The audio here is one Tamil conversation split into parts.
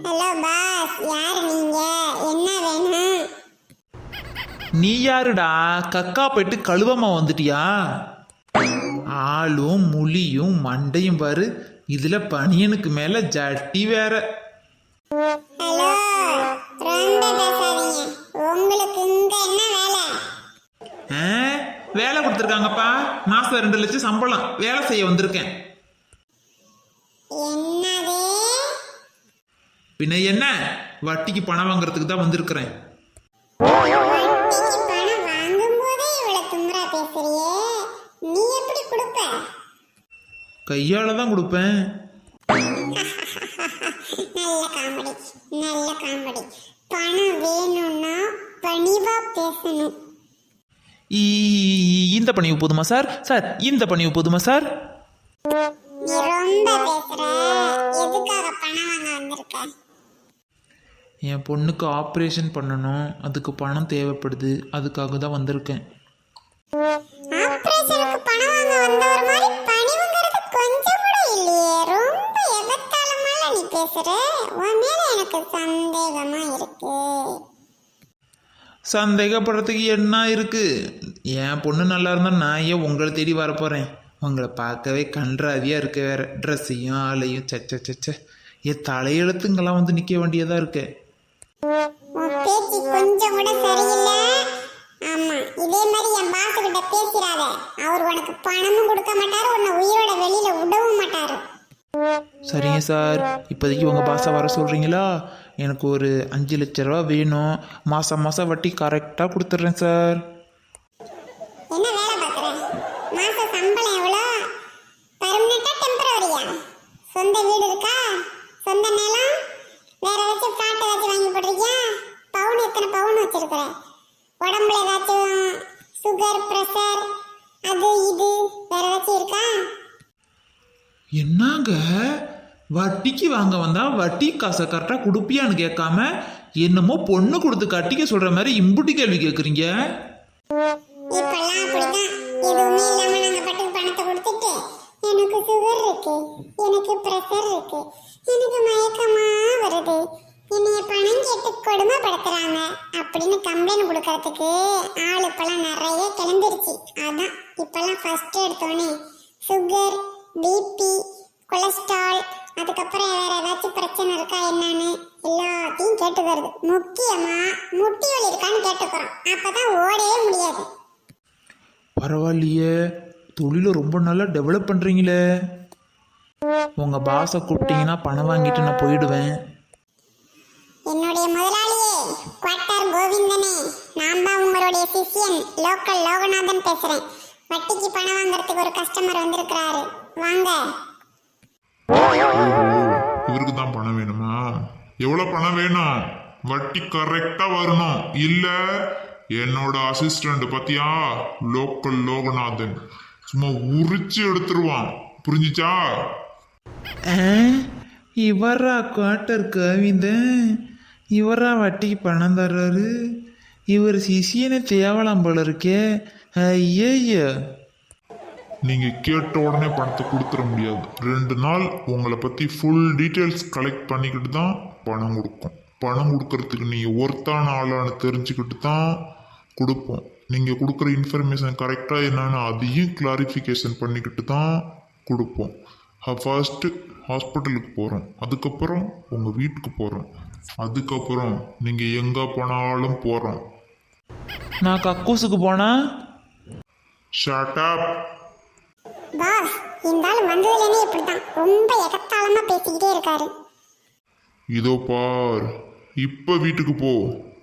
ஹலோ பாஸ், யார் நீங்க? என்ன வேணும்? நீ யாருடா? கக்கா போயிட்டு கழுவமா வந்துட்டியா? ஆளும் முழியும் மண்டையும் பாரு, இதுல பனியனுக்கு மேல ஜட்டி வேற. ஹலோ, ரொம்ப பேசாதீங்க. உங்களுக்கு இங்க என்ன வேலை? வேலை கொடுத்துருக்காங்கப்பா, மாசம் 2 லட்சம் சம்பளம், வேலை செய்ய வந்திருக்கேன். என்னது? பின்ன என்ன, வட்டிக்கு பணம் வாங்குறதுக்கு தான் வந்திருக்கிறேன். வட்டிக்கு பணம் வாங்கும்போதே இவ்வளவு திமிரா பேசுறியே, நீ எப்படி கொடுப்ப? கையால தான் கொடுப்பேன். நல்ல காமெடி, நல்ல காமெடி. பணம் வேணும்னா பணிவா பேசணும். இந்த பணிவு போதுமா சார்? சார் இந்த பணிவு போதுமா சார்? நீ ரொம்ப பேசுற. எதுக்காக பணம் வாங்க வந்திருக்க? என் பொண்ணுக்கு ஆப்ரேஷன் பண்ணணும், அதுக்கு பணம் தேவைப்படுது, அதுக்காக தான் வந்திருக்கேன். ஆபரேஷனுக்கு பணம் வாங்க வந்தவர் மாதிரி பணிவுங்கிறது கொஞ்சம் கூட இல்லையே. ரொம்ப எகத்தாளமால நீ பேசுற. உன் மேல எனக்கு சந்தேகமா இருக்கு. சந்தேகப்படுறதுக்கு என்ன இருக்கு? என் பொண்ணு நல்லா இருந்தா நான் ஏன் உங்களை தேடி வரப்போறேன்? உங்களை பார்க்கவே கன்றாவியா இருக்க, வேற ட்ரெஸ்ஸையும் ஆளையும் சச்ச என் தலையெழுத்துங்கெல்லாம் வந்து நிற்க வேண்டியதா இருக்கு. உன் பேச்சு கொஞ்சம் கூட சரியில்லை. ஆமா, இதே மாதிரி என் பாஸ் கிட்ட பேசிடாத. அவர் உனக்கு பணமும் கொடுக்க மாட்டாரு, உன்னை உயிரோட வெளியில விடவும் மாட்டாரு. சரிங்க சார், இப்போதைக்கு உங்கள் பாஸை வர சொல்கிறீங்களா? எனக்கு ஒரு 5 லட்ச ரூபா வேணும், மாதம் மாதம் வட்டி கரெக்டாக கொடுத்துட்றேன் சார். என்ன வேலை பார்க்குற? மாச சம்பளம் எவ்வளோ? பர்மனெண்டா டெம்பரவரியா? சொந்த வீடு இருக்கா? சொந்த நிலம்? வேற ஏதாச்சும் ஃபிளாட் ஏதாச்சும் வாங்கி போட்டிருக்கியா? பவுன் எத்தனை பவுன் வச்சிருக்கிற? உடம்புல ஏதாச்சும் சுகர், ப்ரெஷர், அது இது வேற ஏதாச்சும் இருக்கா? என்னங்க, வட்டிக்கு வாங்க வந்தா வட்டி காசை கரெக்டாக கொடுப்பியான்னு கேட்காம என்னமோ பொண்ணு கொடுத்து கட்டிக்க சொல்கிற மாதிரி இம்புட்டி கேள்வி கேட்குறீங்க. இப்பெல்லாம் அப்படிதான். எதுவுமே இல்லாம நாங்க பாட்டுக்கு பணத்தை கொடுத்துட்டு, எனக்கு சுகர் இருக்கு, எனக்கு பிரஷர் இருக்கு, எனக்கு மயக்கமா வருது, என்னைய பணம் கேட்டு கொடுமைப்படுத்துறாங்க அப்படின்னு கம்ப்ளைண்ட் கொடுக்கறதுக்கு ஆள் இப்பெல்லாம் நிறைய கிளம்பிருச்சு. அதான் இப்பெல்லாம் ஃபர்ஸ்ட் எடுத்தோன்னே சுகர், பிபி, கொலஸ்ட்ரால், அதுக்கப்புறம் வேற ஏதாச்சும் பிரச்சனை இருக்கா என்னன்னு எல்லாத்தையும் கேட்டுக்கிறது. முக்கியமா முட்டி வலி இருக்கான்னு கேட்டுக்கிறோம். அப்பதான் ஓடவே முடியாது. பரவாயில்லையே, தொழிலை ரொம்ப நல்லா டெவலப் பண்ணுறீங்களே. உங்கள் பாஸை கூப்பிட்டீங்கன்னா பணம் வாங்கிட்டு நான் போயிடுவேன். என்னுடைய முதலாளியே, குவார்ட்டர் கோவிந்தனே, நான் தான் உங்களுடைய சிஷியன் லோக்கல் லோகநாதன் பேசுறேன். வட்டிக்கு பணம் வாங்குறதுக்கு ஒரு கஸ்டமர் வந்திருக்கிறாரு, வாங்க. இவருக்கு தான் பணம் வேணுமா? எவ்வளவு பணம் வேணும்? வட்டி கரெக்டா வரணும், இல்ல என்னோட அசிஸ்டன்ட் பத்தியா, லோக்கல் லோகநாதன், சும்மா உரிச்சு எடுத்துருவான், புரிஞ்சுச்சா? இவரா குவார்ட்டர் கோவிந்தன்? இவரா வட்டிக்கு பணம் தர்றாரு? இவர் சிசியனே தேவலாம் போல இருக்கே. ஐயோ, நீங்க கேட்ட உடனே பணத்தை கொடுத்துட முடியாது. 2 நாள் உங்களை பத்தி ஃபுல் டீட்டெயில்ஸ் கலெக்ட் பண்ணிக்கிட்டு தான் பணம் கொடுக்கும். பணம் கொடுக்கறதுக்கு நீங்க ஒருத்தான ஆளான்னு தெரிஞ்சுக்கிட்டு தான் கொடுப்போம். நீங்க கொடுக்குற இன்ஃபர்மேஷன் கரெக்டா என்னன்னு அதையும் கிளாரிஃபிகேஷன் பண்ணிக்கிட்டு தான் கொடுப்போம். ஃபர்ஸ்ட் ஹாஸ்பிட்டலுக்கு போறோம், அதுக்கப்புறம் உங்க வீட்டுக்கு போறோம், அதுக்கப்புறம் நீங்க எங்க போனாலும் போறோம். நான் கக்கூசுக்கு போனா? Shut up. பாஸ், இந்த ஆள் வந்ததுலேனே இப்படிதான் ரொம்ப எகத்தாளமா பேசிக்கிட்டே இருக்காரு. இதோ பார், இப்போ வீட்டுக்கு போ.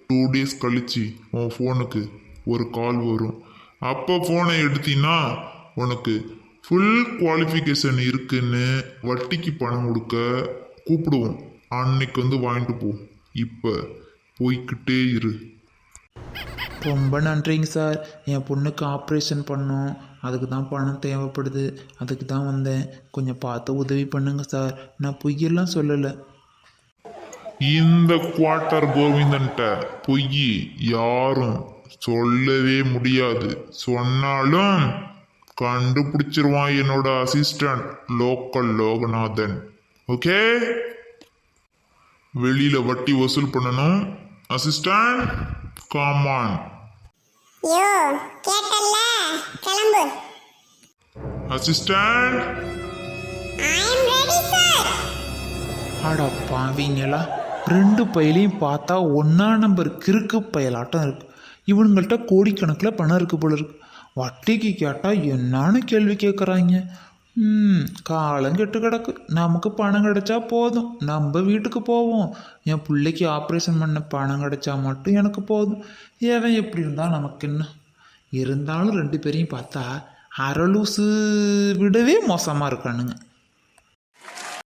2 days கழிச்சு உன் ஃபோனுக்கு ஒரு கால் வரும். அப்போ ஃபோனை எடுத்தீங்கன்னா உனக்கு ஃபுல் குவாலிஃபிகேஷன் இருக்குன்னு வட்டிக்கு பணம் கொடுக்க கூப்பிடுவோம். அன்னைக்கு வந்து வாங்கிட்டு போ. இப்போ போய்கிட்டே இரு. ரொம்ப நன்றிங்க சார். என் பொண்ணுக்கு ஆப்ரேஷன் பண்ணோம், அதுக்கு தான் பணம் தேவைப்படுது, அதுக்கு தான் வந்தேன். கொஞ்சம் பார்த்து உதவி பண்ணுங்க சார். நான் பொய்யெல்லாம் சொல்லலை. இந்த குவார்ட்டர் கோவிந்தன்ட்ட பொய் யாரும் சொல்லவே முடியாது. சொன்னாலும் கண்டுபிடிச்சிருவான் என்னோட அசிஸ்டன்ட் லோக்கல் லோகநாதன். ஓகே, வெளியில வட்டி வசூல் பண்ணணும். Assistant come on. யோ கேட்டல்ல, கிளம்பு. Assistant. I am ready sir. அடா பாவீங்களா, 2 பையிலையும் பார்த்தா 1ஆம் நம்பர் கிறுக்கு பயலாட்டம் இருக்கு. இவனுங்கள்ட்ட கோடிக்கணக்கில் பணம் இருக்கு போல இருக்கு. வட்டிக்கு கேட்டால் என்னான்னு கேள்வி கேட்குறாங்க. காலம் கெட்டு கிடக்கு. நமக்கு பணம் கிடைச்சா போதும், நம்ம வீட்டுக்கு போவோம். என் பிள்ளைக்கு ஆப்ரேஷன் பண்ண பணம் கிடைச்சா மட்டும் எனக்கு போதும். ஏவன் எப்படி இருந்தால் நமக்கு என்ன. இருந்தாலும் 2 பேரையும் பார்த்தா அரலூசு விடவே மோசமாக இருக்கானுங்க.